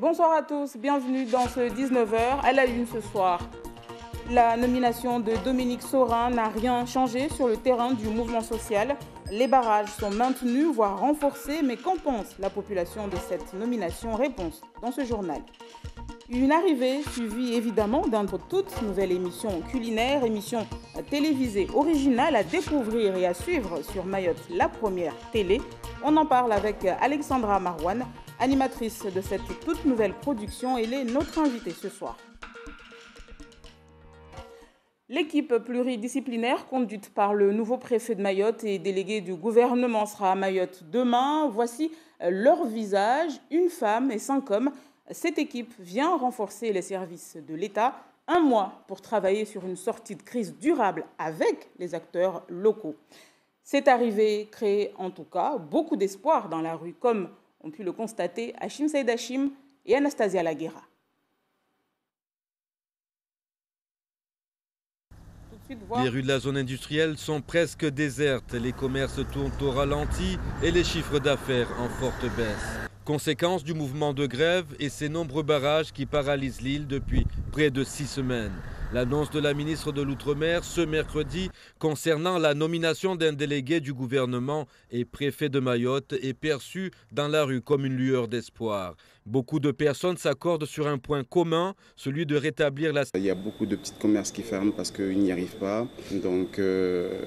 Bonsoir à tous, bienvenue dans ce 19h à la une ce soir. La nomination de Dominique Saurin n'a rien changé sur le terrain du mouvement social. Les barrages sont maintenus, voire renforcés, mais qu'en pense la population de cette nomination? Réponse dans ce journal. Une arrivée suivie évidemment d'une toute nouvelle émission culinaire, émission télévisée originale à découvrir et à suivre sur Mayotte, la première télé. On en parle avec Alexandra Marouane, animatrice de cette toute nouvelle production. Elle est notre invitée ce soir. L'équipe pluridisciplinaire conduite par le nouveau préfet de Mayotte et délégué du gouvernement sera à Mayotte demain. Voici leur visage, une femme et 5 hommes. Cette équipe vient renforcer les services de l'État. 1 mois pour travailler sur une sortie de crise durable avec les acteurs locaux. Cette arrivée crée en tout cas beaucoup d'espoir dans la rue, comme ont pu le constater Hachim Saïd Hachim et Anastasia Laguera. Les rues de la zone industrielle sont presque désertes, les commerces tournent au ralenti et les chiffres d'affaires en forte baisse. Conséquence du mouvement de grève et ces nombreux barrages qui paralysent l'île depuis près de 6 semaines. L'annonce de la ministre de l'Outre-mer ce mercredi concernant la nomination d'un délégué du gouvernement et préfet de Mayotte est perçue dans la rue comme une lueur d'espoir. Beaucoup de personnes s'accordent sur un point commun, celui de rétablir la... Il y a beaucoup de petits commerces qui ferment parce qu'ils n'y arrivent pas. Donc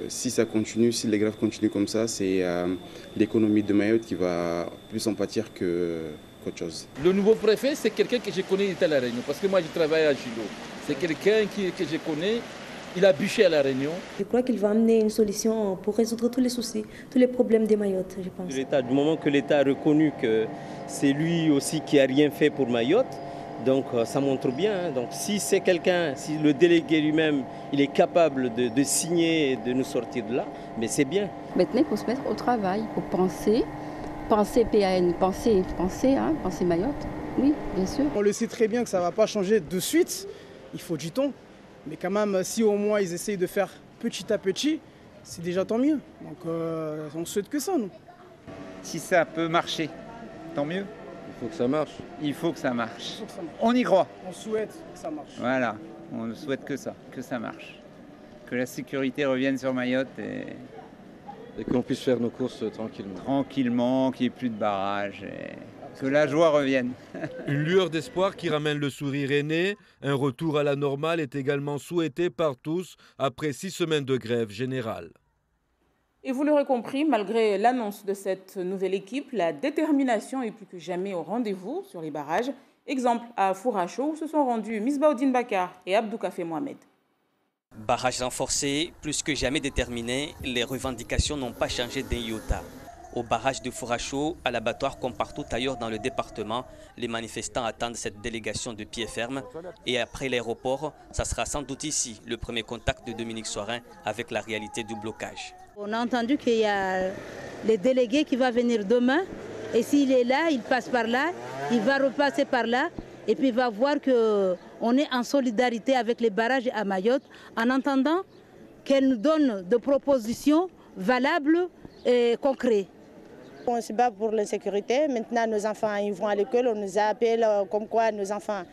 si ça continue, si les grèves continuent comme ça, c'est l'économie de Mayotte qui va plus en pâtir qu'autre chose. Le nouveau préfet, c'est quelqu'un que je connais, il est à La Réunion, parce que moi je travaille à Gilo. C'est quelqu'un que je connais, il a bûché à La Réunion. Je crois qu'il va amener une solution pour résoudre tous les soucis, tous les problèmes des Mayotte, je pense. Du moment que l'État a reconnu que c'est lui aussi qui n'a rien fait pour Mayotte, donc ça montre bien. Donc si c'est quelqu'un, si le délégué lui-même, il est capable de signer et de nous sortir de là, mais c'est bien. Maintenant, il faut se mettre au travail, il faut penser PAN, penser Mayotte, oui, bien sûr. On le sait très bien que ça ne va pas changer de suite, il faut du temps. Mais quand même, si au moins ils essayent de faire petit à petit, c'est déjà tant mieux. Donc on souhaite que ça, nous. Si ça peut marcher, tant mieux. Il faut que ça marche. Il faut que ça marche. On y croit. On souhaite que ça marche. Voilà, on ne souhaite que ça marche. Que la sécurité revienne sur Mayotte et qu'on puisse faire nos courses tranquillement. Tranquillement, qu'il n'y ait plus de barrages. Que la joie revienne. Une lueur d'espoir qui ramène le sourire aîné. Un retour à la normale est également souhaité par tous après 6 semaines de grève générale. Et vous l'aurez compris, malgré l'annonce de cette nouvelle équipe, la détermination est plus que jamais au rendez-vous sur les barrages. Exemple à Fouracho où se sont rendus Misbaoudine Bakar et Abdou Kafé Mohamed. Barrage renforcé, plus que jamais déterminé, les revendications n'ont pas changé d'un iota. Au barrage de Fouracho, à l'abattoir comme partout ailleurs dans le département, les manifestants attendent cette délégation de pied ferme. Et après l'aéroport, ça sera sans doute ici le premier contact de Dominique Saurin avec la réalité du blocage. On a entendu qu'il y a le délégué qui va venir demain. Et s'il est là, il passe par là, il va repasser par là. Et puis il va voir qu'on est en solidarité avec les barrages à Mayotte en attendant qu'elle nous donne des propositions valables et concrètes. On se bat pour l'insécurité. Maintenant, nos enfants ils vont à l'école. On nous appelle comme quoi nos enfants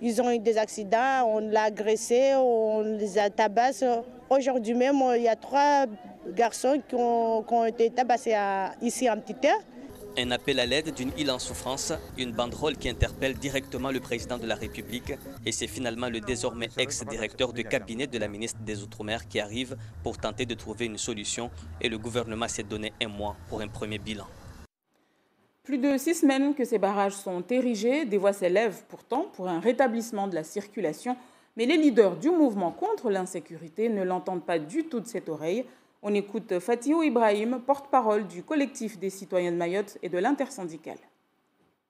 ils ont eu des accidents, on l'a agressé, on les a tabassés. Aujourd'hui même, il y a 3 garçons qui ont été tabassés ici en Petite Terre. Un appel à l'aide d'une île en souffrance, une banderole qui interpelle directement le président de la République. Et c'est finalement le désormais ex-directeur de cabinet de la ministre des Outre-mer qui arrive pour tenter de trouver une solution. Et le gouvernement s'est donné 1 mois pour un premier bilan. Plus de 6 semaines que ces barrages sont érigés, des voix s'élèvent pourtant pour un rétablissement de la circulation. Mais les leaders du mouvement contre l'insécurité ne l'entendent pas du tout de cette oreille. On écoute Fatihou Ibrahim, porte-parole du collectif des citoyens de Mayotte et de l'intersyndicale.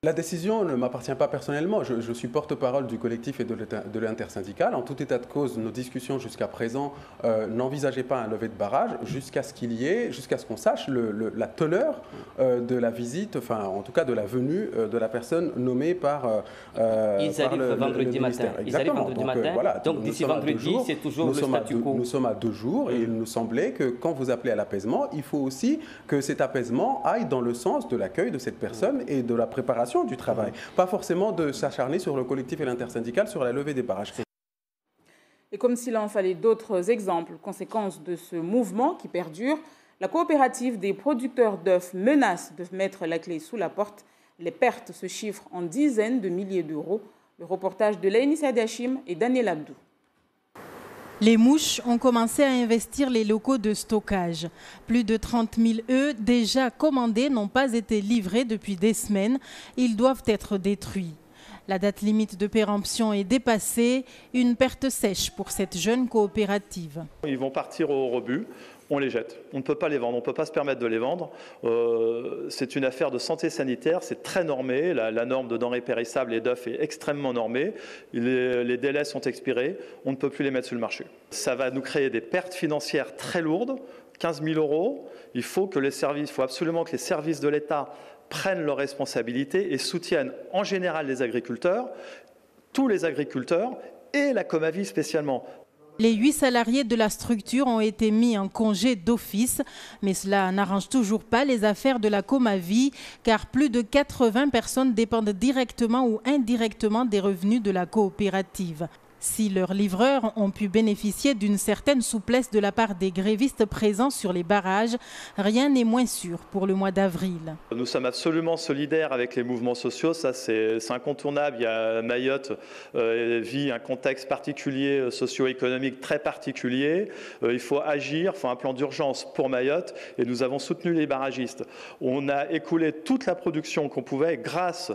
La décision ne m'appartient pas personnellement. Je suis porte-parole du collectif et de l'intersyndicale. En tout état de cause, nos discussions jusqu'à présent n'envisageaient pas un lever de barrage jusqu'à ce qu'on sache la teneur de la visite, enfin en tout cas de la venue de la personne nommée par Ils arrivent vendredi matin. Exactement. Donc d'ici vendredi, c'est toujours le statu quo. Nous sommes à 2 jours et il nous semblait que quand vous appelez à l'apaisement, il faut aussi que cet apaisement aille dans le sens de l'accueil de cette personne et de la préparation préservation du travail, pas forcément de s'acharner sur le collectif et l'intersyndical sur la levée des barrages. Et comme s'il en fallait d'autres exemples, conséquence de ce mouvement qui perdure, la coopérative des producteurs d'œufs menace de mettre la clé sous la porte. Les pertes se chiffrent en dizaines de milliers d'euros. Le reportage de Laïnissa Dachim et Daniel Abdou. Les mouches ont commencé à investir les locaux de stockage. Plus de 30 000 œufs déjà commandés n'ont pas été livrés depuis des semaines. Ils doivent être détruits. La date limite de péremption est dépassée. Une perte sèche pour cette jeune coopérative. Ils vont partir au rebut. On les jette. On ne peut pas les vendre, on ne peut pas se permettre de les vendre. C'est une affaire de santé sanitaire, c'est très normé. La norme de denrées périssables et d'œufs est extrêmement normée. Les délais sont expirés, on ne peut plus les mettre sur le marché. Ça va nous créer des pertes financières très lourdes, 15 000 euros. Il faut absolument que les services de l'État prennent leurs responsabilités et soutiennent en général les agriculteurs, tous les agriculteurs et la Comavi spécialement. Les 8 salariés de la structure ont été mis en congé d'office, mais cela n'arrange toujours pas les affaires de la Comavi, car plus de 80 personnes dépendent directement ou indirectement des revenus de la coopérative. Si leurs livreurs ont pu bénéficier d'une certaine souplesse de la part des grévistes présents sur les barrages, rien n'est moins sûr pour le mois d'avril. Nous sommes absolument solidaires avec les mouvements sociaux, ça c'est incontournable. Mayotte vit un contexte particulier, socio-économique très particulier. Il faut agir, il faut un plan d'urgence pour Mayotte et nous avons soutenu les barragistes. On a écoulé toute la production qu'on pouvait grâce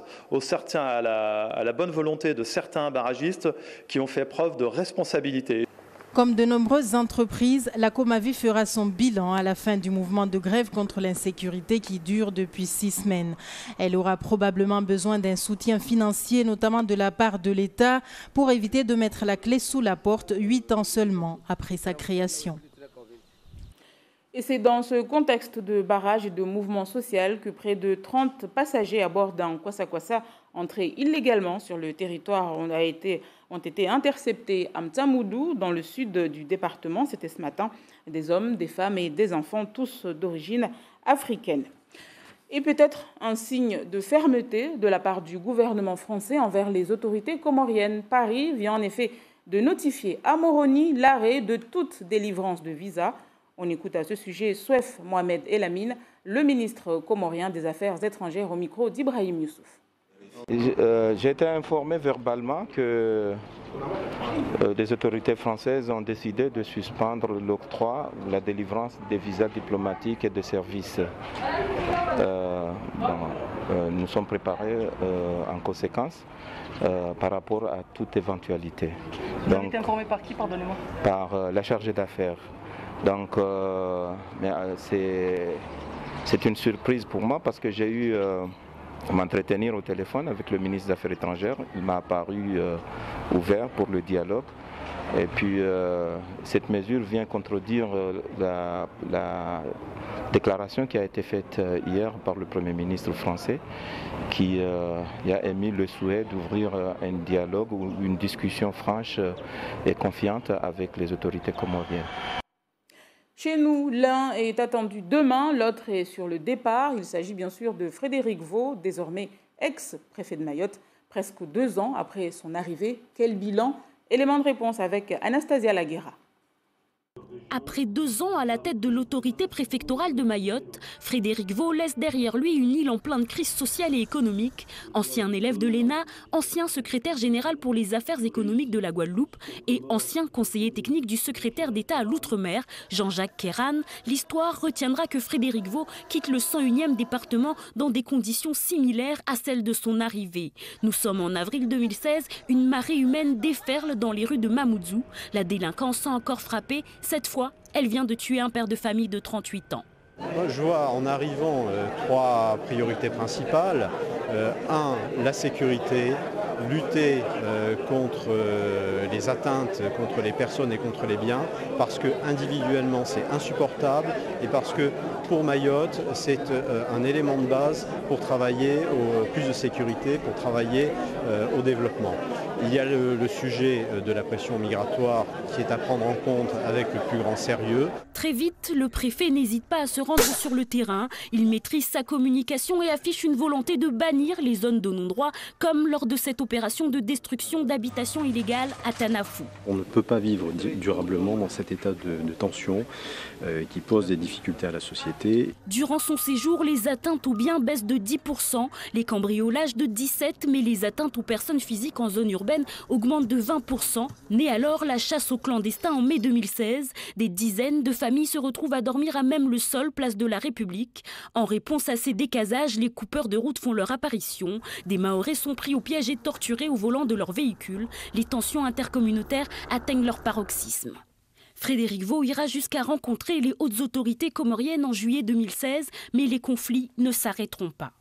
à la bonne volonté de certains barragistes qui ont fait preuve de responsabilité. Comme de nombreuses entreprises, la Comavi fera son bilan à la fin du mouvement de grève contre l'insécurité qui dure depuis 6 semaines. Elle aura probablement besoin d'un soutien financier, notamment de la part de l'État, pour éviter de mettre la clé sous la porte 8 ans seulement après sa création. Et c'est dans ce contexte de barrage et de mouvement social que près de 30 passagers à bord d'un kwassa-kwassa entrés illégalement sur le territoire ont été interceptés à Mtamoudou, dans le sud du département. C'était ce matin. Des hommes, des femmes et des enfants, tous d'origine africaine. Et peut-être un signe de fermeté de la part du gouvernement français envers les autorités comoriennes. Paris vient en effet de notifier à Moroni l'arrêt de toute délivrance de visa. On écoute à ce sujet Souef Mohamed Elamine, le ministre comorien des Affaires étrangères, au micro d'Ibrahim Youssouf. J'ai été informé verbalement que les autorités françaises ont décidé de suspendre l'octroi ou la délivrance des visas diplomatiques et de services. Nous sommes préparés en conséquence par rapport à toute éventualité. Vous avez été informé par qui, pardonnez-moi? Par la chargée d'affaires. Donc c'est une surprise pour moi parce que j'ai eu à m'entretenir au téléphone avec le ministre des Affaires étrangères. Il m'a apparu ouvert pour le dialogue. Et puis cette mesure vient contredire la déclaration qui a été faite hier par le Premier ministre français qui a émis le souhait d'ouvrir un dialogue ou une discussion franche et confiante avec les autorités comoriennes. Chez nous, l'un est attendu demain, l'autre est sur le départ. Il s'agit bien sûr de Frédéric Vaux, désormais ex-préfet de Mayotte, presque 2 ans après son arrivée. Quel bilan? Élément de réponse avec Anastasia Laguera. Après 2 ans à la tête de l'autorité préfectorale de Mayotte, Frédéric Vaux laisse derrière lui une île en pleine crise sociale et économique. Ancien élève de l'ENA, ancien secrétaire général pour les affaires économiques de la Guadeloupe et ancien conseiller technique du secrétaire d'État à l'Outre-mer, Jean-Jacques Kéran, l'histoire retiendra que Frédéric Vaux quitte le 101e département dans des conditions similaires à celles de son arrivée. Nous sommes en avril 2016, une marée humaine déferle dans les rues de Mamoudzou. La délinquance a encore frappé. Cette fois, elle vient de tuer un père de famille de 38 ans. Moi, je vois en arrivant 3 priorités principales. 1, la sécurité. lutter contre les atteintes contre les personnes et contre les biens, parce que individuellement c'est insupportable et parce que pour Mayotte c'est un élément de base pour travailler au plus de sécurité, pour travailler au développement. Il y a le sujet de la pression migratoire qui est à prendre en compte avec le plus grand sérieux. Très vite, le préfet n'hésite pas à se rendre sur le terrain. Il maîtrise sa communication et affiche une volonté de bannir les zones de non-droit, comme lors de cette opération de destruction d'habitations illégales à Tanafou. On ne peut pas vivre durablement dans cet état de tension qui pose des difficultés à la société. Durant son séjour, les atteintes aux biens baissent de 10%, les cambriolages de 17%, mais les atteintes aux personnes physiques en zone urbaine augmentent de 20%. Naît alors la chasse aux clandestins en mai 2016. Des dizaines de familles se retrouvent à dormir à même le sol, place de la République. En réponse à ces décasages, les coupeurs de route font leur apparition. Des Mahorais sont pris au piège et torturés au volant de leur véhicule. Les tensions intercommunautaires atteignent leur paroxysme. Frédéric Vaux ira jusqu'à rencontrer les hautes autorités comoriennes en juillet 2016, mais les conflits ne s'arrêteront pas.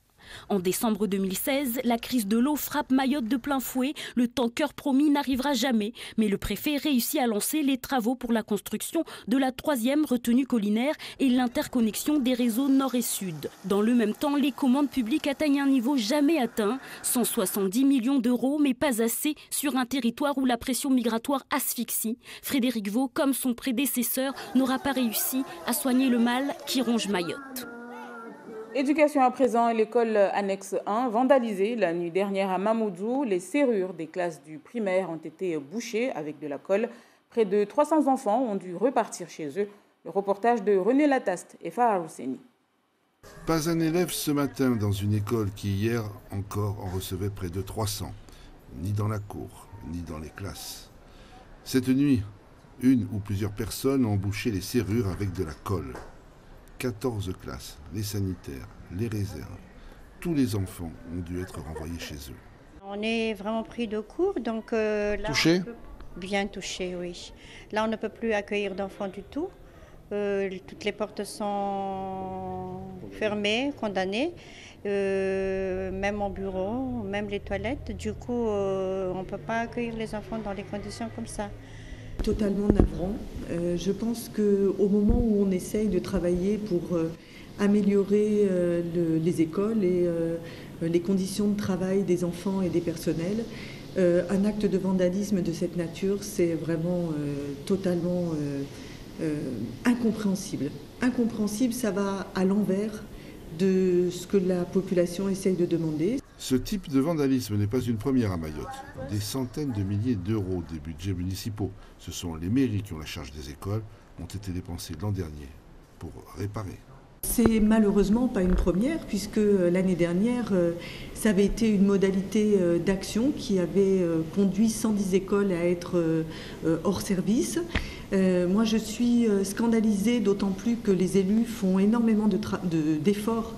En décembre 2016, la crise de l'eau frappe Mayotte de plein fouet. Le tanker promis n'arrivera jamais, mais le préfet réussit à lancer les travaux pour la construction de la 3e retenue collinaire et l'interconnexion des réseaux nord et sud. Dans le même temps, les commandes publiques atteignent un niveau jamais atteint, 170 millions d'euros, mais pas assez sur un territoire où la pression migratoire asphyxie. Frédéric Vaux, comme son prédécesseur, n'aura pas réussi à soigner le mal qui ronge Mayotte. Éducation à présent, l'école annexe 1, vandalisée la nuit dernière à Mamoudzou. Les serrures des classes du primaire ont été bouchées avec de la colle. Près de 300 enfants ont dû repartir chez eux. Le reportage de René Lataste et Farah Housseni. Pas un élève ce matin dans une école qui hier encore en recevait près de 300. Ni dans la cour, ni dans les classes. Cette nuit, une ou plusieurs personnes ont bouché les serrures avec de la colle. 14 classes, les sanitaires, les réserves, tous les enfants ont dû être renvoyés chez eux. On est vraiment pris de court, donc là... Touché ? Bien touché, oui. Là, on ne peut plus accueillir d'enfants du tout. Toutes les portes sont fermées, condamnées, même au bureau, même les toilettes. Du coup, on ne peut pas accueillir les enfants dans les conditions comme ça. Totalement navrant. Je pense qu'au moment où on essaye de travailler pour améliorer les écoles et les conditions de travail des enfants et des personnels, un acte de vandalisme de cette nature, c'est vraiment totalement incompréhensible. Incompréhensible, ça va à l'envers de ce que la population essaye de demander. Ce type de vandalisme n'est pas une première à Mayotte. Des centaines de milliers d'euros des budgets municipaux, ce sont les mairies qui ont la charge des écoles, ont été dépensés l'an dernier pour réparer. C'est malheureusement pas une première, puisque l'année dernière, ça avait été une modalité d'action qui avait conduit 110 écoles à être hors service. Moi, je suis scandalisée, d'autant plus que les élus font énormément d'efforts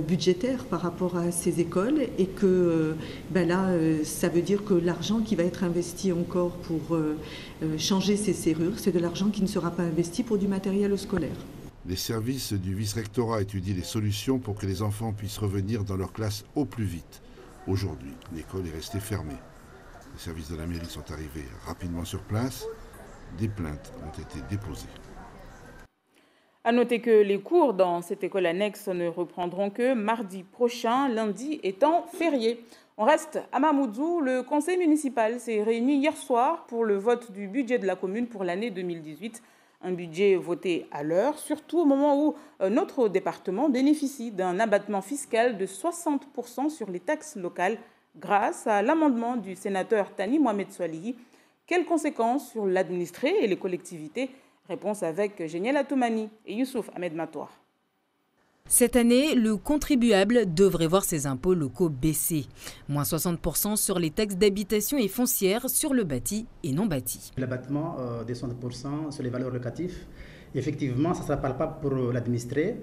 budgétaires par rapport à ces écoles et que là, ça veut dire que l'argent qui va être investi encore pour changer ces serrures, c'est de l'argent qui ne sera pas investi pour du matériel scolaire. Les services du vice-rectorat étudient les solutions pour que les enfants puissent revenir dans leur classe au plus vite. Aujourd'hui, l'école est restée fermée. Les services de la mairie sont arrivés rapidement sur place. Des plaintes ont été déposées. À noter que les cours dans cette école annexe ne reprendront que mardi prochain, lundi étant férié. On reste à Mamoudzou. Le conseil municipal s'est réuni hier soir pour le vote du budget de la commune pour l'année 2018. Un budget voté à l'heure, surtout au moment où notre département bénéficie d'un abattement fiscal de 60% sur les taxes locales grâce à l'amendement du sénateur Tani Mohamed Swalihi. Quelles conséquences sur l'administré et les collectivités? Réponse avec Génial Atoumani et Youssouf Ahmed Matoir. Cette année, le contribuable devrait voir ses impôts locaux baisser. Moins 60% sur les taxes d'habitation et foncière sur le bâti et non bâti. L'abattement des 60% sur les valeurs locatives, effectivement, ça ne sera palpable pour l'administré.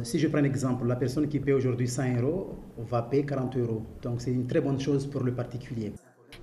Si je prends un exemple, la personne qui paie aujourd'hui 100 € va payer 40 €. Donc c'est une très bonne chose pour le particulier.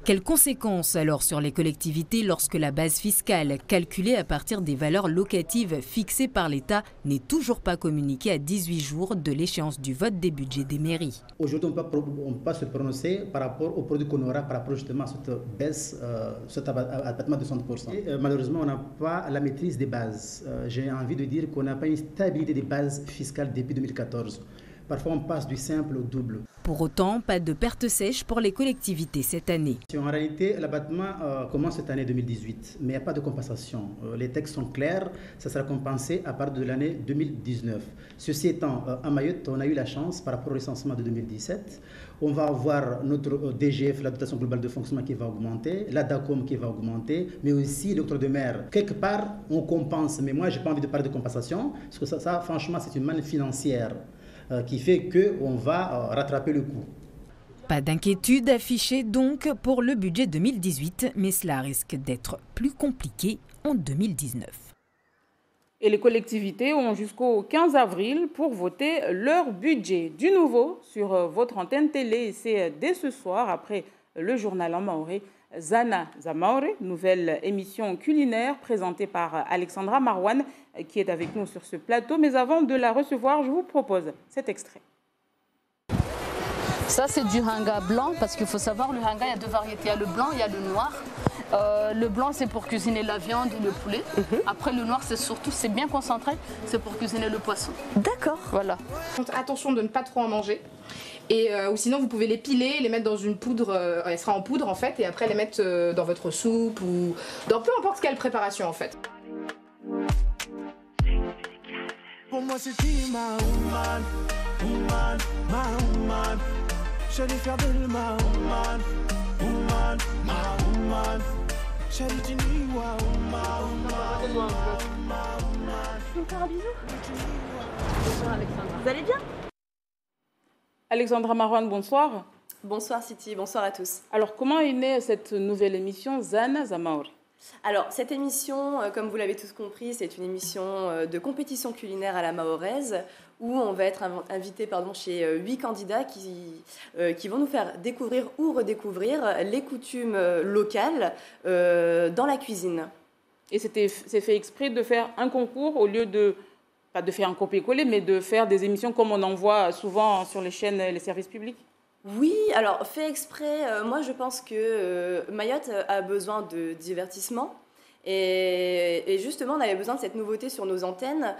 Quelles conséquences alors sur les collectivités lorsque la base fiscale, calculée à partir des valeurs locatives fixées par l'État, n'est toujours pas communiquée à 18 jours de l'échéance du vote des budgets des mairies? Aujourd'hui, on ne peut pas se prononcer par rapport au produit qu'on aura, par rapport justement à cette baisse, cet abattement de 60%. Et, malheureusement, on n'a pas la maîtrise des bases. J'ai envie de dire qu'on n'a pas une stabilité des bases fiscales depuis 2014. Parfois, on passe du simple au double. Pour autant, pas de perte sèche pour les collectivités cette année. En réalité, l'abattement commence cette année 2018, mais il n'y a pas de compensation. Les textes sont clairs, ça sera compensé à partir de l'année 2019. Ceci étant, à Mayotte, on a eu la chance, par rapport au recensement de 2017, on va avoir notre DGF, la dotation globale de fonctionnement qui va augmenter, la DACOM qui va augmenter, mais aussi l'octroi de mer. Quelque part, on compense, mais moi, je n'ai pas envie de parler de compensation, parce que ça franchement, c'est une manne financière qui fait qu'on va rattraper le coup. Pas d'inquiétude affichée donc pour le budget 2018, mais cela risque d'être plus compliqué en 2019. Et les collectivités ont jusqu'au 15 avril pour voter leur budget. Du nouveau sur votre antenne télé, et c'est dès ce soir, après le journal en maoré, Zana Zamaore, nouvelle émission culinaire présentée par Alexandra Marouane, qui est avec nous sur ce plateau. Mais avant de la recevoir, je vous propose cet extrait. Ça, c'est du hanga blanc, parce qu'il faut savoir, le hanga, il y a deux variétés. Il y a le blanc, il y a le noir. Le blanc, c'est pour cuisiner la viande et le poulet. Après, le noir, c'est bien concentré, c'est pour cuisiner le poisson. D'accord. Voilà. Attention de ne pas trop en manger. Et, ou sinon, vous pouvez les piler, les mettre dans une poudre, elle sera en poudre en fait, et après les mettre dans votre soupe ou dans peu importe quelle préparation en fait. Pour moi, c'est ma woman, woman, ma woman. J'allais faire de ma woman, woman, ma woman. J'allais dire woman, Je vous faire un bisou. Bonjour Alexandra. Vous allez bien? Alexandra Marouane, bonsoir. Bonsoir Siti, bonsoir à tous. Alors, comment est née cette nouvelle émission Zana Zamaore? Alors, cette émission, comme vous l'avez tous compris, c'est une émission de compétition culinaire à la mahoraise où on va être invité chez 8 candidats qui vont nous faire découvrir ou redécouvrir les coutumes locales dans la cuisine. Et c'est fait exprès de faire un concours au lieu de, pas de faire un copier-coller, mais de faire des émissions comme on en voit souvent sur les chaînes et les services publics? Oui, alors fait exprès, moi je pense que Mayotte a besoin de divertissement et justement on avait besoin de cette nouveauté sur nos antennes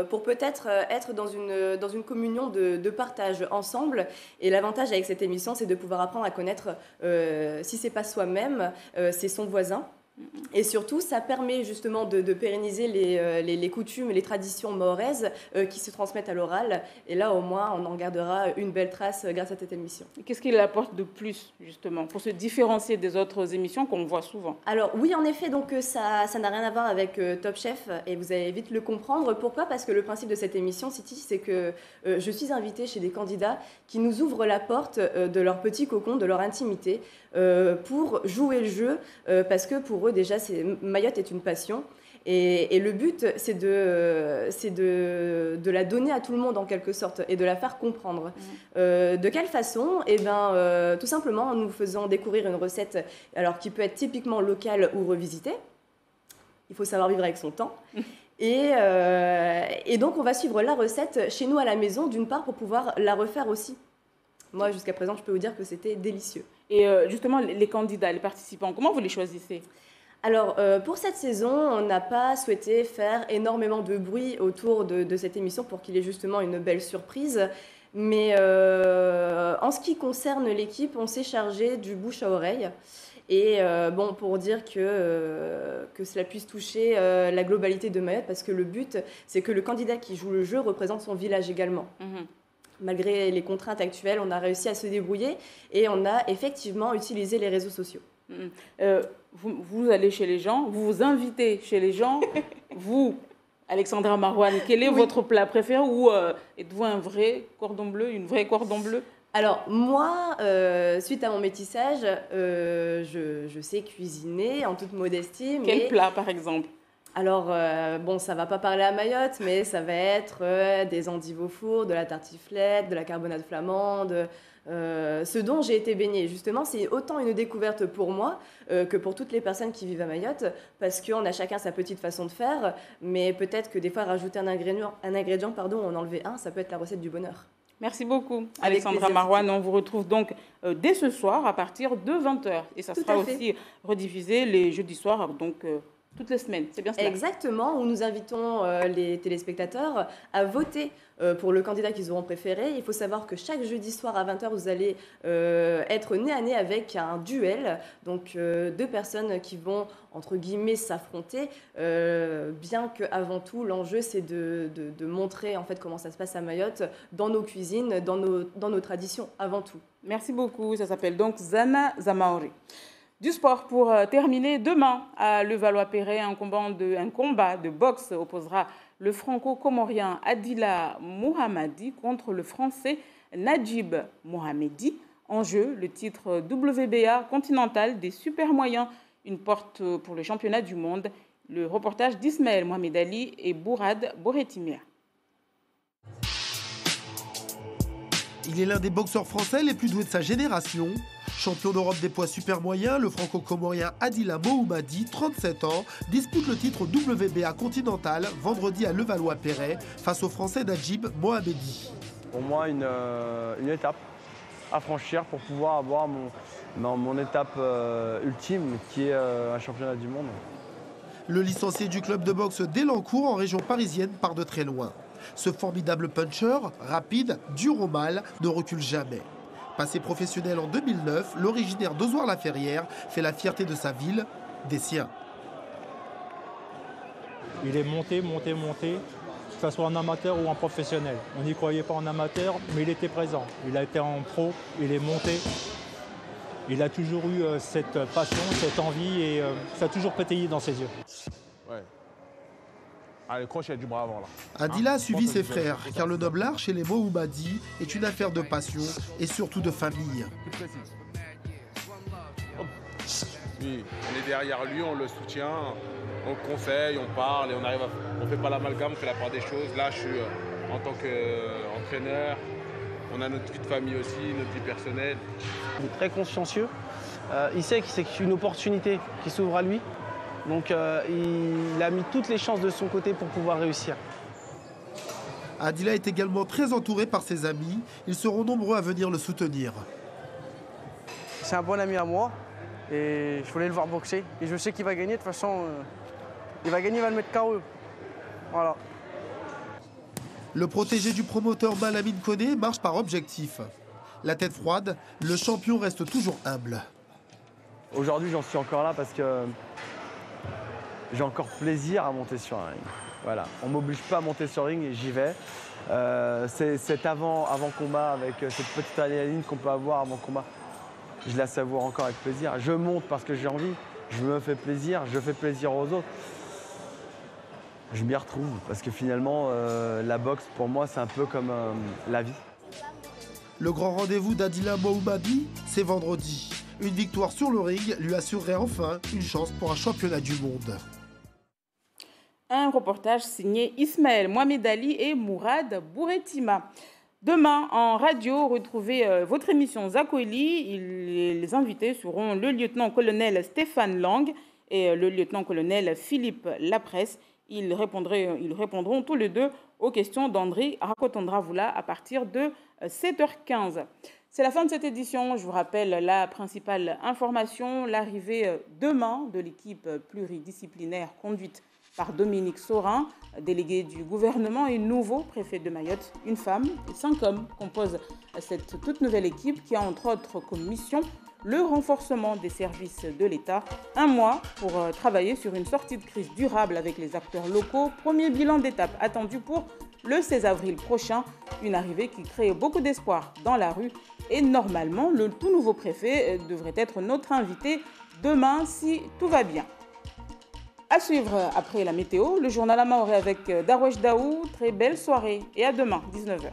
pour peut-être être dans une communion de partage ensemble. Et l'avantage avec cette émission, c'est de pouvoir apprendre à connaître, si c'est pas soi-même, c'est son voisin. Et surtout, ça permet justement de pérenniser les coutumes et les traditions mahoraises qui se transmettent à l'oral. Et là, au moins, on en gardera une belle trace grâce à cette émission. Qu'est-ce qu'il apporte de plus, justement, pour se différencier des autres émissions qu'on voit souvent? Alors, oui, en effet, donc ça n'a rien à voir avec Top Chef, et vous allez vite le comprendre. Pourquoi? Parce que le principe de cette émission, Siti, c'est que je suis invitée chez des candidats qui nous ouvrent la porte de leur petit cocon, de leur intimité, pour jouer le jeu, parce que pour eux, déjà, Mayotte est une passion. Et le but, c'est de la donner à tout le monde, en quelque sorte, et de la faire comprendre. De quelle façon? Eh bien, tout simplement en nous faisant découvrir une recette alors, qui peut être typiquement locale ou revisitée. Il faut savoir vivre avec son temps. Et donc, on va suivre la recette chez nous à la maison, d'une part, pour pouvoir la refaire aussi. Moi, jusqu'à présent, je peux vous dire que c'était délicieux. Et justement, les candidats, les participants, comment vous les choisissez? Alors, pour cette saison, on n'a pas souhaité faire énormément de bruit autour de cette émission pour qu'il y ait justement une belle surprise. Mais en ce qui concerne l'équipe, on s'est chargé du bouche à oreille. Et bon, pour dire que cela puisse toucher la globalité de Mayotte, parce que le but, c'est que le candidat qui joue le jeu représente son village également. Malgré les contraintes actuelles, on a réussi à se débrouiller et on a effectivement utilisé les réseaux sociaux. Vous allez chez les gens, vous vous invitez chez les gens. Vous, Alexandra Marouane, quel est votre plat préféré ou êtes-vous un vrai cordon bleu, une vraie cordon bleu? Alors moi, suite à mon métissage, je sais cuisiner en toute modestie. Quel plat par exemple? Alors, bon, ça va pas parler à Mayotte, mais ça va être des endives au four, de la tartiflette, de la carbonade flamande, ce dont j'ai été baignée. Justement, c'est autant une découverte pour moi que pour toutes les personnes qui vivent à Mayotte, parce qu'on a chacun sa petite façon de faire, mais peut-être que des fois, rajouter un ingrédient, en enlever un, ça peut être la recette du bonheur. Merci beaucoup, Alexandra Marouane. On vous retrouve donc dès ce soir à partir de 20h. Et ça sera aussi rediffusé les jeudis soirs, donc toutes les semaines. C'est bien cela? Exactement, où nous invitons les téléspectateurs à voter pour le candidat qu'ils auront préféré. Il faut savoir que chaque jeudi soir à 20h, vous allez être nez à nez avec un duel. Donc deux personnes qui vont, entre guillemets, s'affronter. Bien qu'avant tout, l'enjeu, c'est de montrer en fait comment ça se passe à Mayotte, dans nos cuisines, dans nos traditions, avant tout. Merci beaucoup. Ça s'appelle donc Zana Zamaori. Du sport pour terminer. Demain, à Levallois-Perret, un combat de boxe opposera le franco-comorien Adila Mohamadi contre le français Najib Mohamedi. En jeu, le titre WBA continental des super moyens, une porte pour le championnat du monde. Le reportage d'Ismaël Mohamed Ali et Bourad Boretimia. Il est l'un des boxeurs français les plus doués de sa génération. Champion d'Europe des poids super moyens, le franco-comorien Adila Mohamadi, 37 ans, dispute le titre WBA continental vendredi à Levallois-Perret face au français Najib Mohamedi. Pour moi, une étape à franchir pour pouvoir avoir mon étape ultime qui est un championnat du monde. Le licencié du club de boxe d'Elancourt en région parisienne part de très loin. Ce formidable puncher, rapide, dur au mal, ne recule jamais. Passé professionnel en 2009, l'originaire d'Ozoir-la-Ferrière fait la fierté de sa ville, des siens. Il est monté, que ce soit en amateur ou en professionnel. On n'y croyait pas en amateur, mais il était présent. Il a été en pro, il est monté. Il a toujours eu cette passion, cette envie et ça a toujours pétillé dans ses yeux. Ouais. Allez, crochet du bras avant là. Adila a suivi ses frères, car le noble art chez les Mohamadi est une affaire de passion et surtout de famille. Oui, on est derrière lui, on le soutient, on le conseille, on parle et on fait pas l'amalgame, on fait la part des choses. Là, je suis en tant qu'entraîneur, on a notre vie de famille aussi, notre vie personnelle. Il est très consciencieux, il sait que c'est une opportunité qui s'ouvre à lui. Donc il a mis toutes les chances de son côté pour pouvoir réussir. Adila est également très entouré par ses amis. Ils seront nombreux à venir le soutenir. C'est un bon ami à moi et je voulais le voir boxer. Et je sais qu'il va gagner, de toute façon, il va gagner, il va le mettre KO. Voilà. Le protégé du promoteur Malamine Koné marche par objectif. La tête froide, le champion reste toujours humble. Aujourd'hui, j'en suis encore là parce que j'ai encore plaisir à monter sur un ring. Voilà. On ne m'oblige pas à monter sur un ring et j'y vais. C'est cet avant-combat avec cette petite adrénaline qu'on peut avoir avant combat. Je la savoure encore avec plaisir. Je monte parce que j'ai envie, je me fais plaisir, je fais plaisir aux autres. Je m'y retrouve parce que finalement, la boxe pour moi, c'est un peu comme la vie. Le grand rendez-vous d'Adila Mohamadi, c'est vendredi. Une victoire sur le ring lui assurerait enfin une chance pour un championnat du monde. Un reportage signé Ismaël Mohamed Ali et Mourad Bourretima. Demain, en radio, retrouvez votre émission Zakoli. Les invités seront le lieutenant-colonel Stéphane Lang et le lieutenant-colonel Philippe Lapresse. Ils répondront tous les deux aux questions d'André Rakotandravula à partir de 7h15. C'est la fin de cette édition. Je vous rappelle la principale information, l'arrivée demain de l'équipe pluridisciplinaire conduite par Dominique Saurin, délégué du gouvernement et nouveau préfet de Mayotte. Une femme et 5 hommes composent cette toute nouvelle équipe qui a entre autres comme mission le renforcement des services de l'État. Un mois pour travailler sur une sortie de crise durable avec les acteurs locaux. Premier bilan d'étape attendu pour le 16 avril prochain. Une arrivée qui crée beaucoup d'espoir dans la rue. Et normalement, le tout nouveau préfet devrait être notre invité demain si tout va bien. À suivre après la météo, le journal Amaoré avec Darwesh Daou. Très belle soirée et à demain, 19h.